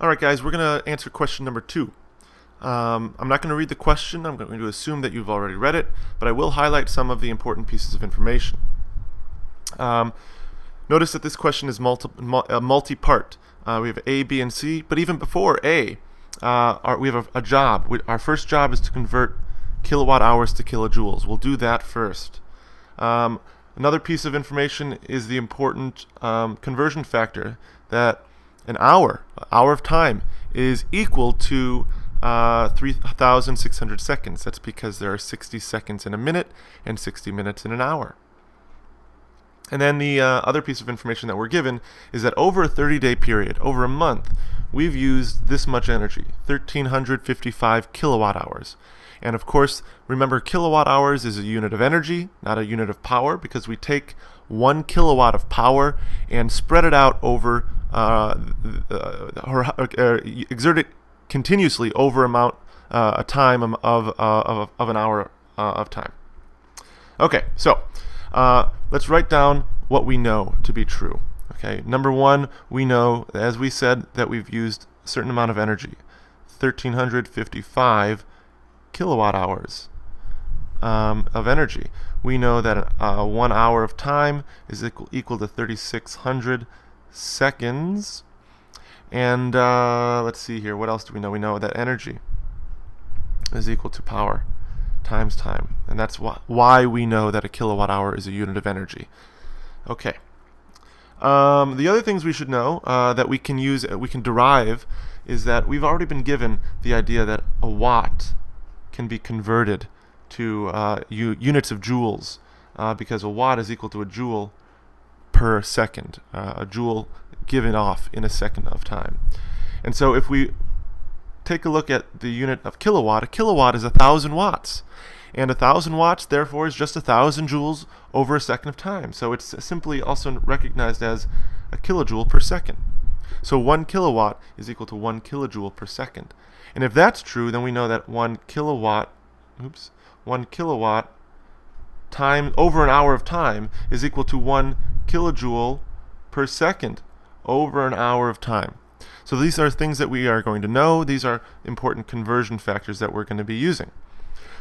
All right, guys, we're going to answer question number 2. I'm not going to read the question. I'm going to assume that you've already read it, but I will highlight some of the important pieces of information. Notice that this question is multi-part. We have A, B, and C, but even before A, we have a job. Our first job is to convert kilowatt hours to kilojoules. We'll do that first. Another piece of information is the important conversion factor, that an hour of time is equal to 3,600 seconds. That's because there are 60 seconds in a minute and 60 minutes in an hour. And then the other piece of information that we're given is that over a 30-day period, over a month, we've used this much energy, 1,355 kilowatt hours. And of course, remember, kilowatt hours is a unit of energy, not a unit of power, because we take 1 kilowatt of power and spread it out over, exert it continuously over a time of an hour of time. Okay, so let's write down what we know to be true. Okay, number 1, we know, as we said, that we've used a certain amount of energy, 1,355 kilowatt hours of energy. We know that 1 hour of time is equal to 3,600 seconds. And let's see here, what else do we know? We know that energy is equal to power times time. And that's why we know that a kilowatt hour is a unit of energy. Okay. The other things we should know that we can derive, is that we've already been given the idea that a watt can be converted to units of joules, because a watt is equal to a joule per second, a joule given off in a second of time. And so if we take a look at the unit of kilowatt, a kilowatt is 1,000 watts. And 1,000 watts, therefore, is just 1,000 joules over a second of time. So it's simply also recognized as a kilojoule per second. So 1 kilowatt is equal to 1 kilojoule per second. And if that's true, then we know that 1 kilowatt time over an hour of time is equal to 1 kilojoule per second over an hour of time. So these are things that we are going to know. These are important conversion factors that we're going to be using.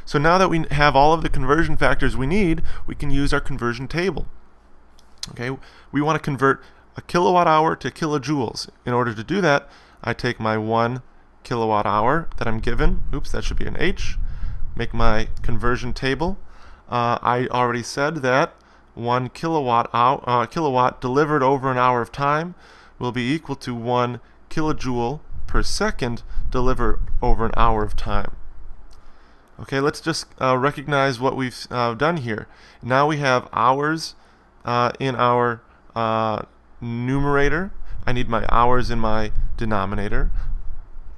So now that we have all of the conversion factors we need, we can use our conversion table. Okay, we want to convert a kilowatt hour to kilojoules. In order to do that, I take my 1 kilowatt hour that I'm given. Oops, that should be an H. Make my conversion table. I already said that 1 kilowatt delivered over an hour of time will be equal to 1 kilojoule per second delivered over an hour of time. Okay, let's just recognize what we've done here. Now we have hours in our numerator. I need my hours in my denominator.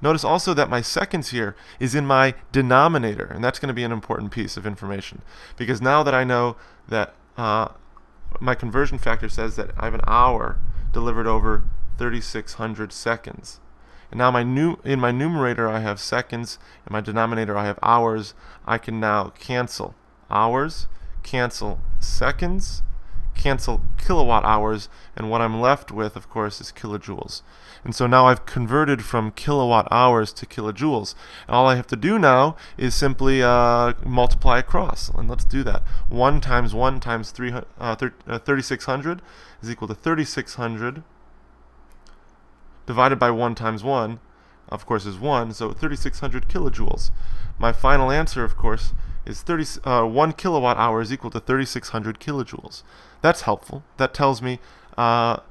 Notice also that my seconds here is in my denominator, and that's going to be an important piece of information, because now that I know that my conversion factor says that I have an hour delivered over 3,600 seconds. And now in my numerator I have seconds, in my denominator I have hours. I can now cancel hours, cancel seconds, cancel kilowatt hours, and what I'm left with, of course, is kilojoules. And so now I've converted from kilowatt hours to kilojoules. And all I have to do now is simply multiply across. And let's do that. 1 times 1 times 3,600 is equal to 3,600 divided by 1 times 1, of course, is 1, so 3,600 kilojoules. My final answer, of course, is 1 kilowatt hour is equal to 3,600 kilojoules. That's helpful. That tells me that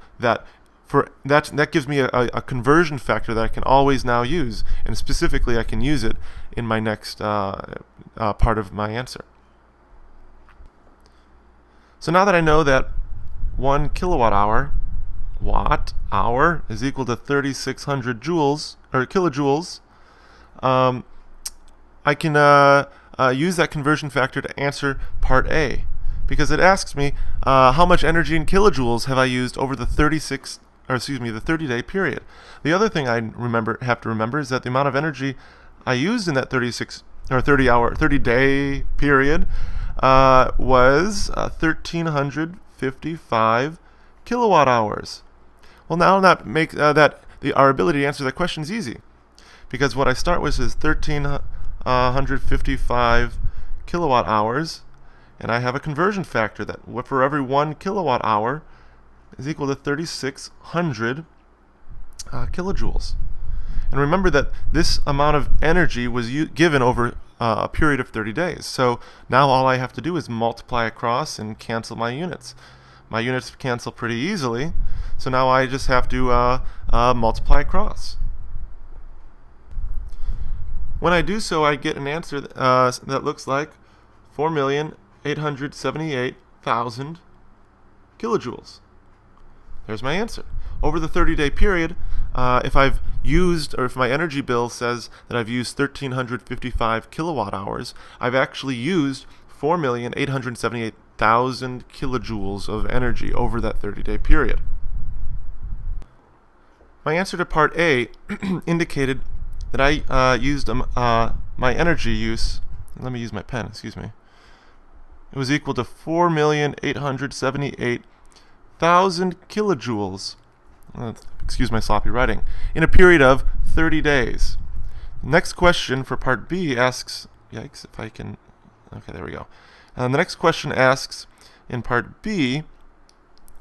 gives me a conversion factor that I can always now use, and specifically I can use it in my next part of my answer. So now that I know that 1 kilowatt hour watt hour is equal to 3,600 joules or kilojoules, I can use that conversion factor to answer part A, because it asks me how much energy in kilojoules have I used over the 30-day period. The other thing I have to remember is that the amount of energy I used in that 30-day period was 1,355 kilowatt hours. Well, now that our ability to answer that question is easy, because what I start with is 1,355 kilowatt hours, and I have a conversion factor that for every 1 kilowatt hour is equal to 3,600 kilojoules. And remember that this amount of energy was given over a period of 30 days. So now all I have to do is multiply across and cancel my units. My units cancel pretty easily, so now I just have to multiply across. When I do so, I get an answer that looks like 4,878,000 kilojoules. There's my answer. Over the 30-day period, if I've used, or if my energy bill says that I've used 1,355 kilowatt hours, I've actually used 4,878,000 kilojoules of energy over that 30-day period. My answer to part A indicated that I used my energy use. Let me use my pen, excuse me. It was equal to 4,878,000 kilojoules. Excuse my sloppy writing. In a period of 30 days. Next question for part B asks, yikes, if I can, okay, there we go. The next question asks in part B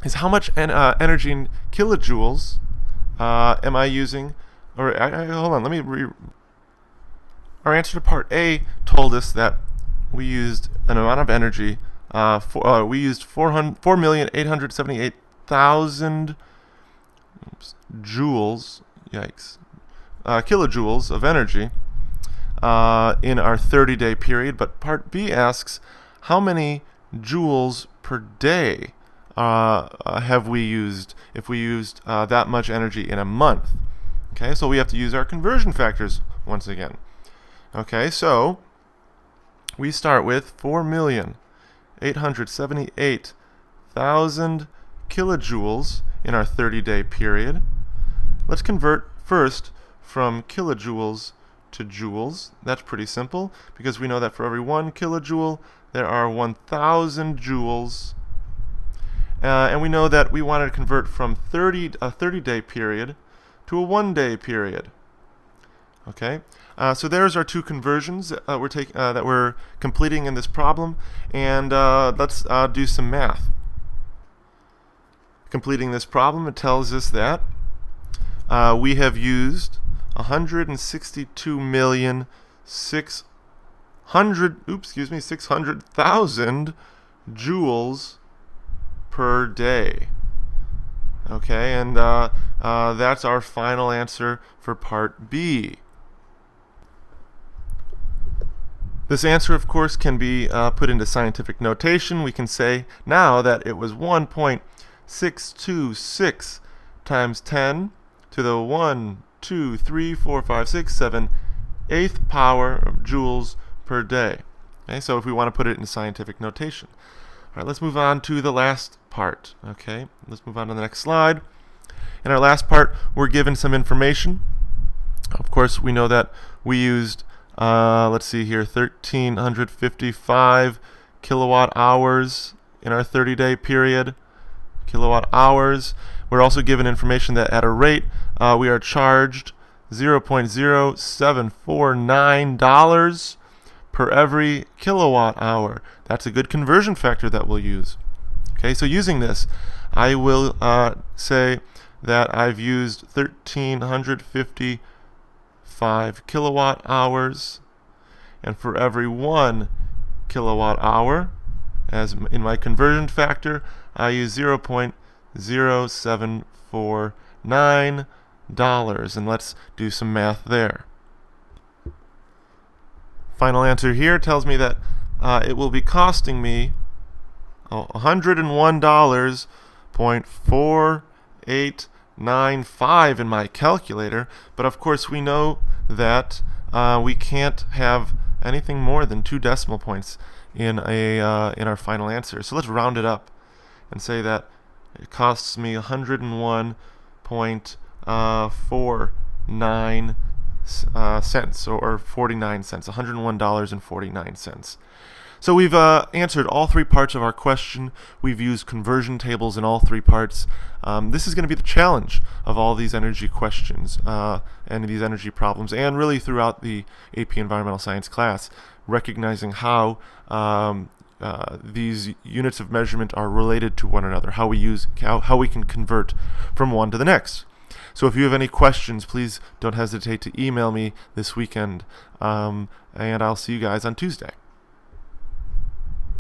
is how much energy in kilojoules am I using, or hold on, let me our answer to part A told us that we used an amount of energy, we used 4,878,000 joules, yikes, kilojoules of energy in our 30-day period. But part B asks how many joules per day have we used if we used that much energy in a month. Okay, so we have to use our conversion factors once again. Okay, so we start with 4,878,000 kilojoules in our 30-day period. Let's convert first from kilojoules to joules. That's pretty simple, because we know that for every 1 kilojoule there are 1,000 joules. And we know that we wanted to convert from a 30-day period to a 1-day period. Okay, so there's our two conversions that we're completing in this problem, and let's do some math. Completing this problem, it tells us that we have used 600,000 joules per day. Okay, and that's our final answer for part B. This answer, of course, can be put into scientific notation. We can say now that it was 1.626 times 10 to the 1, 2, 3, 4, 5, 6, 7, 8th power of joules per day. Okay, so if we want to put it in scientific notation. All right, let's move on to the last part. Okay, let's move on to the next slide. In our last part, we're given some information. Of course, we know that we used, let's see here, 1,355 kilowatt hours in our 30-day period. Kilowatt hours. We're also given information that at a rate we are charged $0.0749 per every kilowatt hour. That's a good conversion factor that we'll use. Okay, so using this, I will say that I've used 1,355 kilowatt hours, and for every 1 kilowatt hour, as in my conversion factor, I use $0.0749, and let's do some math there. Final answer here tells me that it will be costing me $101.4895 in my calculator, but of course we know that we can't have anything more than 2 decimal points in our final answer. So let's round it up and say that it costs me 101.49 cents, or 49 cents, $101.49. So we've answered all three parts of our question. We've used conversion tables in all three parts. This is going to be the challenge of all these energy questions and these energy problems, and really throughout the AP Environmental Science class, recognizing how these units of measurement are related to one another, how we can convert from one to the next. So if you have any questions, please don't hesitate to email me this weekend, and I'll see you guys on Tuesday.